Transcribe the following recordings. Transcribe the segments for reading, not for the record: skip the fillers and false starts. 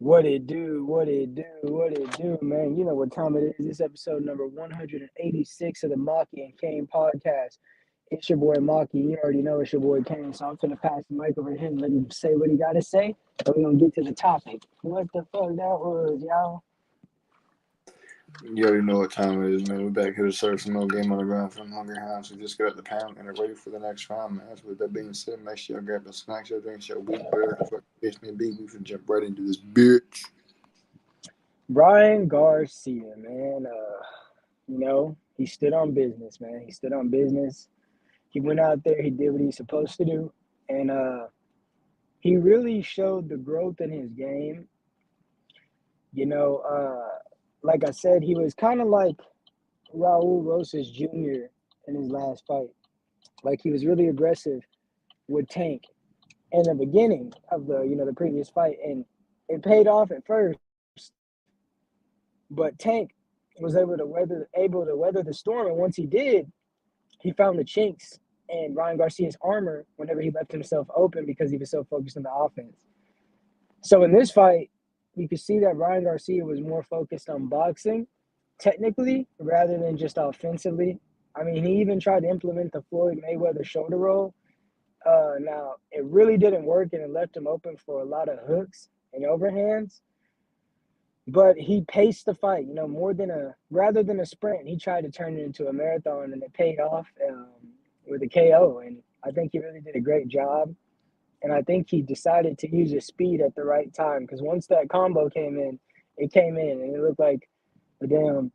What it do, man. You know what time it is. This episode number 186 of the Maki and Kane podcast. It's your boy Maki. You already know it's your boy Kane, so I'm finna pass the mic over to him, let him say what he gotta say, and we're gonna get to the topic. What the fuck that was, y'all? You already know what time it is, man. We're back here to serve some more game on the ground from Hungry Hounds. We just got up the pound and are ready for the next round, man. So with that being said, make sure y'all grab the snacks, your drinks, your weed, whatever the fuck the case may be. We can jump right into this bitch. Brian Garcia, man. He stood on business, man. He stood on business. He went out there, he did what he's supposed to do, and he really showed the growth in his game. You know, like I said, he was kind of like Raul Rosas Jr. in his last fight. Like he was really aggressive with Tank in the beginning of the previous fight, and it paid off at first. But Tank was able to weather the storm, and once he did, he found the chinks in Ryan Garcia's armor whenever he left himself open because he was so focused on the offense. So in this fight, you could see that Ryan Garcia was more focused on boxing, technically, rather than just offensively. I mean, he even tried to implement the Floyd Mayweather shoulder roll. Now, it really didn't work, and it left him open for a lot of hooks and overhands. But he paced the fight, more than rather than a sprint, he tried to turn it into a marathon, and it paid off with a KO. And I think he really did a great job. And I think he decided to use his speed at the right time because once that combo came in, it came in and it looked like a damn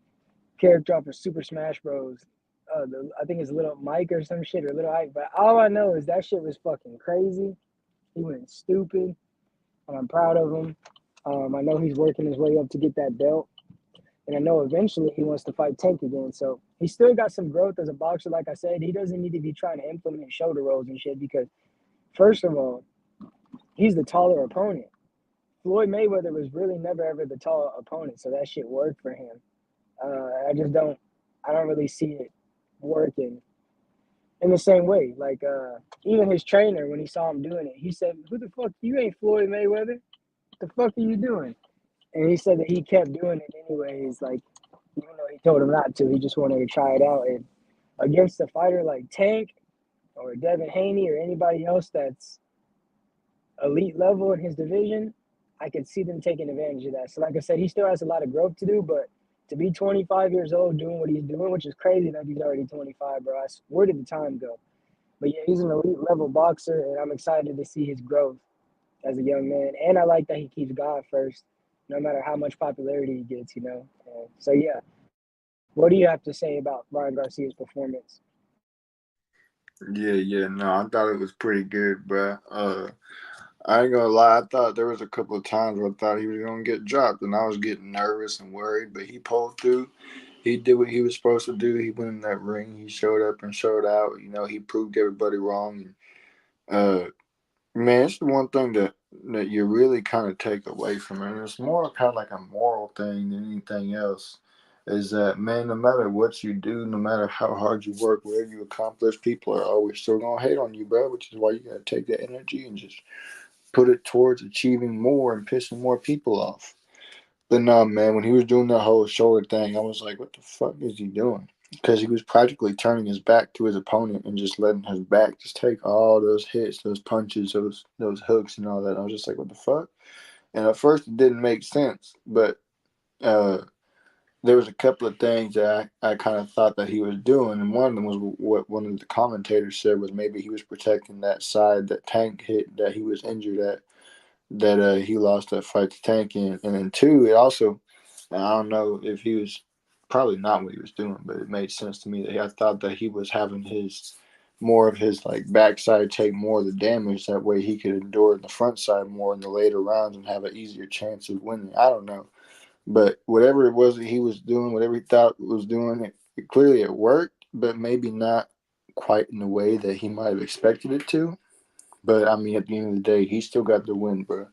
character off of Super Smash Bros. I think it's Little Mike or some shit or Little Ike, but all I know is that shit was fucking crazy. He went stupid, and I'm proud of him. I know he's working his way up to get that belt, and I know eventually he wants to fight Tank again. So he still got some growth as a boxer. Like I said, he doesn't need to be trying to implement shoulder rolls and shit because first of all, he's the taller opponent. Floyd Mayweather was really never ever the tall opponent, so that shit worked for him. I don't really see it working in the same way. Like even his trainer, when he saw him doing it, he said, "Who the fuck? You ain't Floyd Mayweather. What the fuck are you doing?" And he said that he kept doing it anyways. Like even though he told him not to, he just wanted to try it out. And against a fighter like Tank or Devin Haney or anybody else that's elite level in his division, I could see them taking advantage of that. So, like I said, he still has a lot of growth to do, but to be 25 years old doing what he's doing, which is crazy that he's already 25, bro. Where did the time go? But yeah, he's an elite level boxer, and I'm excited to see his growth as a young man. And I like that he keeps God first, no matter how much popularity he gets. So, yeah, what do you have to say about Ryan Garcia's performance? Yeah, no, I thought it was pretty good, bro. I ain't gonna lie, I thought there was a couple of times where I thought he was gonna get dropped, and I was getting nervous and worried, but he pulled through. He did what he was supposed to do. He went in that ring. He showed up and showed out. He proved everybody wrong. Uh, Man, it's the one thing that you really kind of take away from it. And it's more kind of like a moral thing than anything else. Is that, man, no matter what you do, no matter how hard you work, whatever you accomplish, people are always still gonna hate on you, bro. Which is why you gotta take that energy and just put it towards achieving more and pissing more people off. But no, man, when he was doing that whole shoulder thing, I was like, what the fuck is he doing? Because he was practically turning his back to his opponent and just letting his back just take all those hits, those punches, those hooks, and all that. I was just like, what the fuck? And at first, it didn't make sense, but uh, there was a couple of things that I kind of thought that he was doing, and one of them was what one of the commentators said was maybe he was protecting that side that Tank hit that he was injured at, that he lost that fight to Tank in, and then two, it also, and I don't know if he was probably not what he was doing, but it made sense to me that I thought that he was having his more of his like backside take more of the damage. That way he could endure the front side more in the later rounds and have an easier chance of winning. I don't know, but whatever it was that he was doing, whatever he thought was doing, clearly it worked, but maybe not quite in the way that he might have expected it to. But I mean, at the end of the day, he still got the win, bro.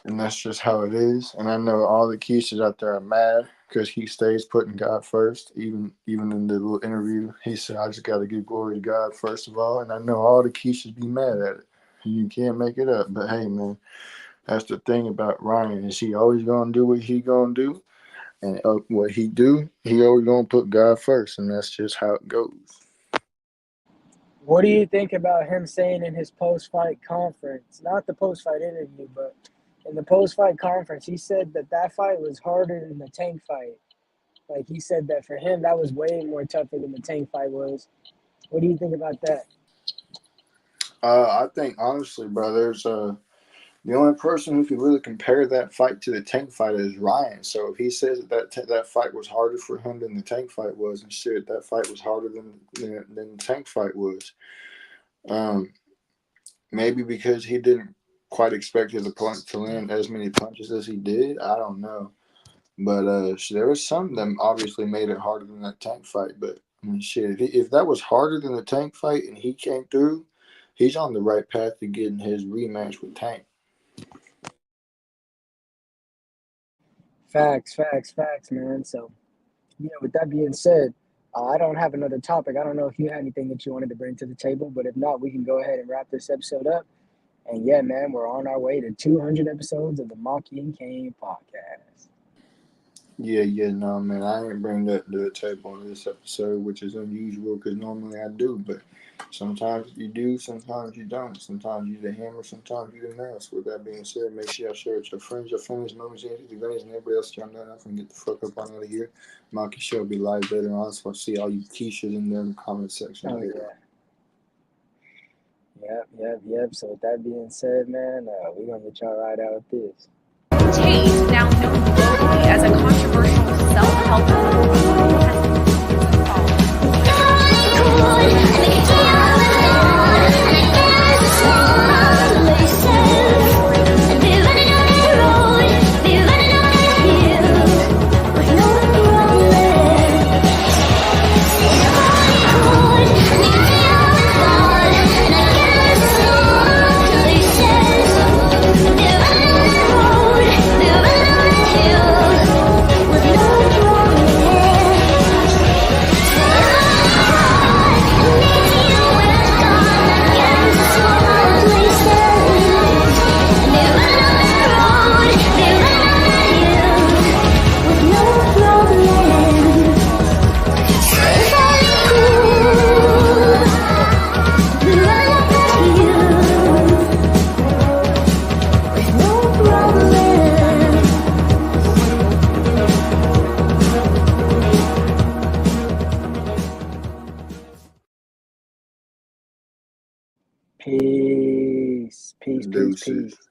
And that's just how it is. And I know all the Keishas out there are mad because he stays putting God first. Even in the little interview, he said, "I just got to give glory to God first of all." And I know all the Keishas be mad at it. You can't make it up. But hey, man, That's the thing about Ryan is he always gonna do what he gonna do, and what he do, he always gonna put God first, and that's just how it goes. What do you think about him saying in his post-fight conference, not the post-fight interview, but in the post-fight conference, he said that that fight was harder than the Tank fight. Like he said that for him, that was way more tougher than the Tank fight was. What do you think about that? I think honestly, bro, there's the only person who could really compare that fight to the Tank fight is Ryan. So if he says that fight was harder for him than the Tank fight was, and shit, that fight was harder than the Tank fight was. Um, Maybe because he didn't quite expect his opponent to land as many punches as he did. I don't know, but there was some that obviously made it harder than that Tank fight. But I mean, shit, if that was harder than the Tank fight and he came through, he's on the right path to getting his rematch with Tank. Facts, man. So, yeah, with that being said, I don't have another topic. I don't know if you had anything that you wanted to bring to the table, but if not, we can go ahead and wrap this episode up. And yeah, man, we're on our way to 200 episodes of the Maki and Kane podcast. Yeah, no, man, I ain't bring that to the table on this episode, which is unusual because normally I do, but sometimes you do, sometimes you don't. Sometimes you the hammer, sometimes you the nail. So with that being said, make sure y'all share it with your friends, your families, members, aunties, grannies, and everybody else y'all know. I'm gonna get the fuck up on out of here. Maki show will be live later on, so I'll see all you Keishas in there in the comment section Oh, later. yeah. Yep. So with that being said, man, we're going to get y'all right out with this. Tate, now known globally as a controversial self-help Peace. Deuces.